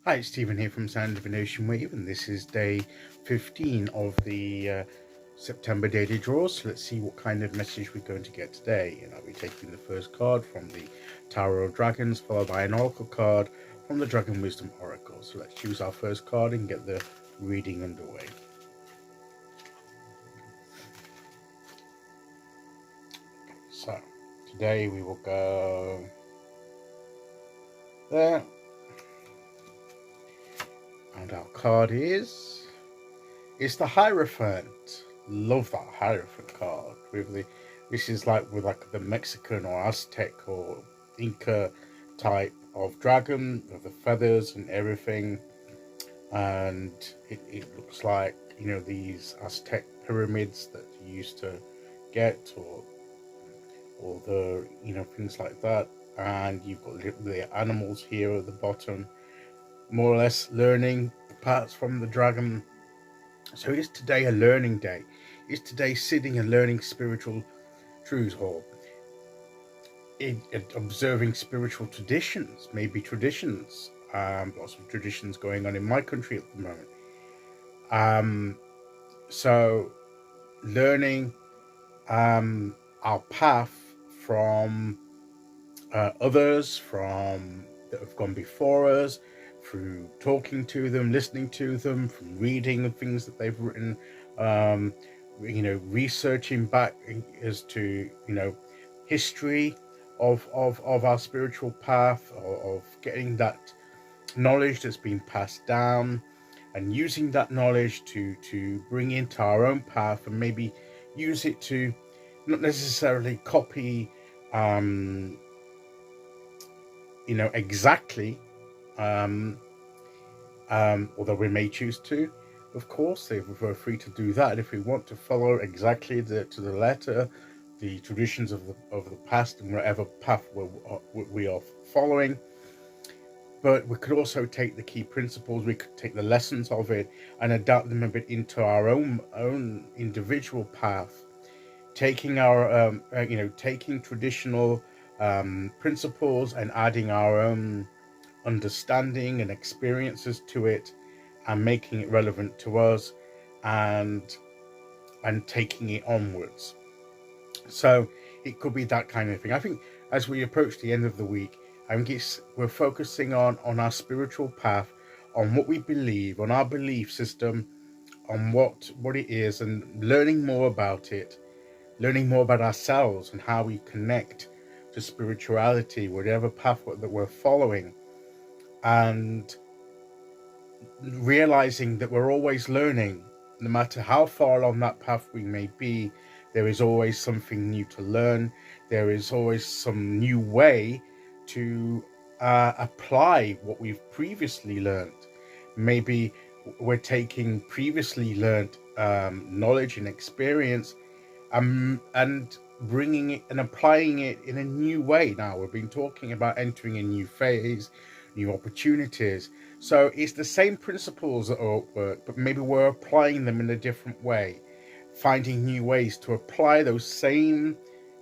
Hi, it's Stephen here from Sound Divination Wave, and this is day 15 of the September daily draw. So let's see what kind of message we're going to get today. And I'll be taking the first card from the Tower of Dragons, followed by an Oracle card from the Dragon Wisdom Oracle. So let's choose our first card and get the reading underway. So today we will go there. And our card is the Hierophant. Love that Hierophant card. This is like with the Mexican or Aztec or Inca type of dragon with the feathers and everything, and it looks like these Aztec pyramids that you used to get, or the things like that. And you've got the animals here at the bottom, more or less learning parts from the dragon. So it is today a learning day. It's today sitting and learning spiritual truths, or observing spiritual traditions, maybe traditions. Lots of traditions going on in my country at the moment. So learning our path from others, from that have gone before us, through talking to them, listening to them, from reading the things that they've written, researching back as to history of our spiritual path, of getting that knowledge that's been passed down, and using that knowledge to bring into our own path, and maybe use it to not necessarily copy exactly, um, although we may choose to, of course. We're free to do that if we want to follow exactly to the letter the traditions of the past and whatever path we are following. But we could also take the key principles, we could take the lessons of it and adapt them a bit into our own individual path, taking our taking traditional principles and adding our own understanding and experiences to it, and making it relevant to us, and taking it onwards. So it could be that kind of thing. I think as we approach the end of the week, I think we're focusing on our spiritual path, on what we believe, on our belief system, on what it is, and learning more about it, learning more about ourselves and how we connect to spirituality, whatever path that we're following, and realizing that we're always learning. No matter how far along that path we may be, there is always something new to learn. There is always some new way to apply what we've previously learned. Maybe we're taking previously learned knowledge and experience, and bringing it and applying it in a new way. Now we've been talking about entering a new phase, new opportunities. So it's the same principles that are at work, but maybe we're applying them in a different way, finding new ways to apply those same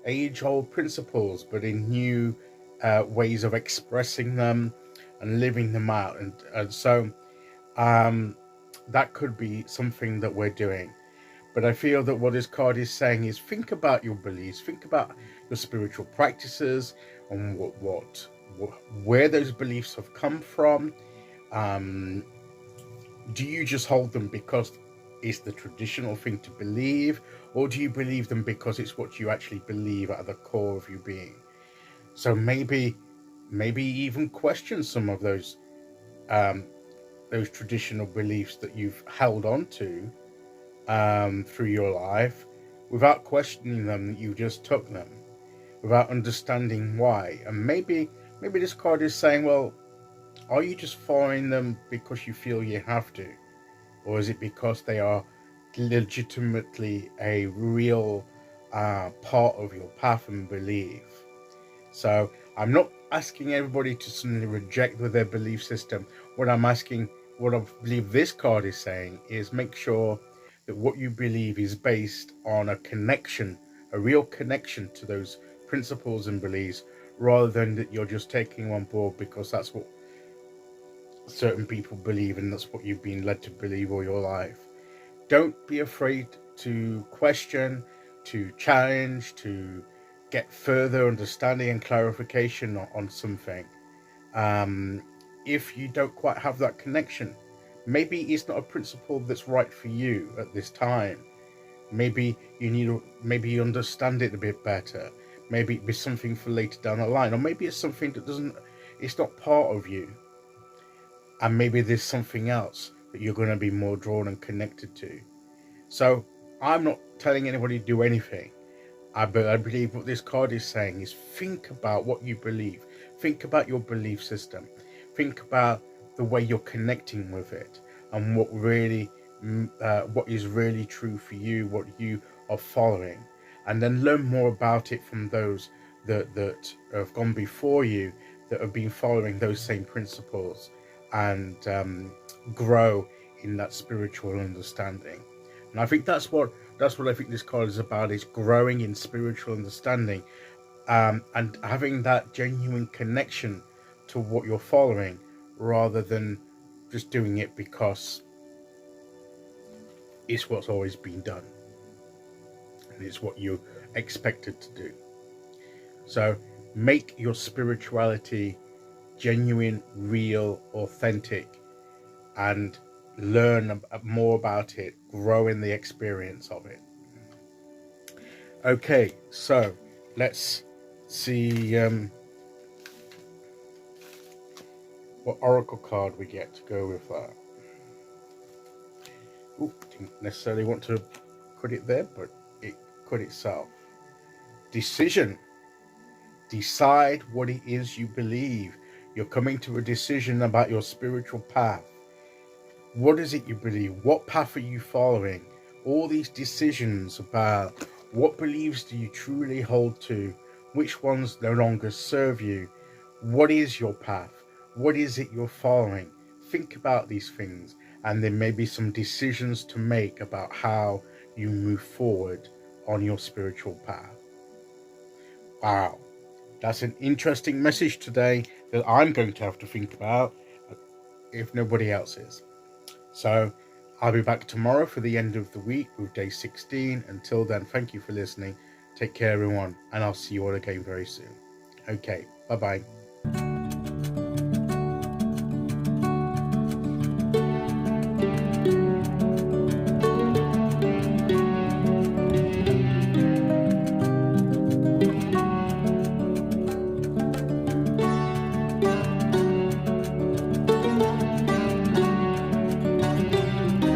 age-old principles, but in new ways of expressing them and living them out. And so that could be something that we're doing. But I feel that what this card is saying is, think about your beliefs, think about your spiritual practices, and where those beliefs have come from. Um, do you just hold them because it's the traditional thing to believe, or do you believe them because it's what you actually believe at the core of your being? So maybe even question some of um, those traditional beliefs that you've held on to through your life, without questioning them. You just took them without understanding why. And maybe this card is saying, well, are you just following them because you feel you have to, or is it because they are legitimately a real part of your path and belief? So I'm not asking everybody to suddenly reject with their belief system. What I believe this card is saying is, make sure that what you believe is based on a connection, a real connection to those principles and beliefs, rather than that you're just taking on board because that's what certain people believe, and that's what you've been led to believe all your life. Don't be afraid to question, to challenge, to get further understanding and clarification on something. Um, if you don't quite have that connection, maybe it's not a principle that's right for you at this time. Maybe maybe you understand it a bit better. Maybe it be something for later down the line, or maybe it's something that it's not part of you, and maybe there's something else that you're going to be more drawn and connected to. So I'm not telling anybody to do anything. I believe what this card is saying is think about what you believe. Think about your belief system. Think about the way you're connecting with it, and what is really true for you, what you are following, and then learn more about it from those that have gone before you, that have been following those same principles, and grow in that spiritual understanding. And I think that's what I think this card is about: is growing in spiritual understanding, and having that genuine connection to what you're following, rather than just doing it because it's what's always been done and it's what you're expected to do. So make your spirituality genuine, real, authentic, and learn more about it, grow in the experience of it. Okay, so let's see what oracle card we get to go with that. Ooh, didn't necessarily want to put it there, but it put itself. Decision. Decide what it is you believe. You're coming to a decision about your spiritual path. What is it you believe? What path are you following? All these decisions about what beliefs do you truly hold to? Which ones no longer serve you? What is your path? What is it you're following? Think about these things, and there may be some decisions to make about how you move forward on your spiritual path. Wow, that's an interesting message today that I'm going to have to think about if nobody else is. So I'll be back tomorrow for the end of the week with day 16. Until then, thank you for listening. Take care, everyone, and I'll see you all again very soon. Okay, bye-bye.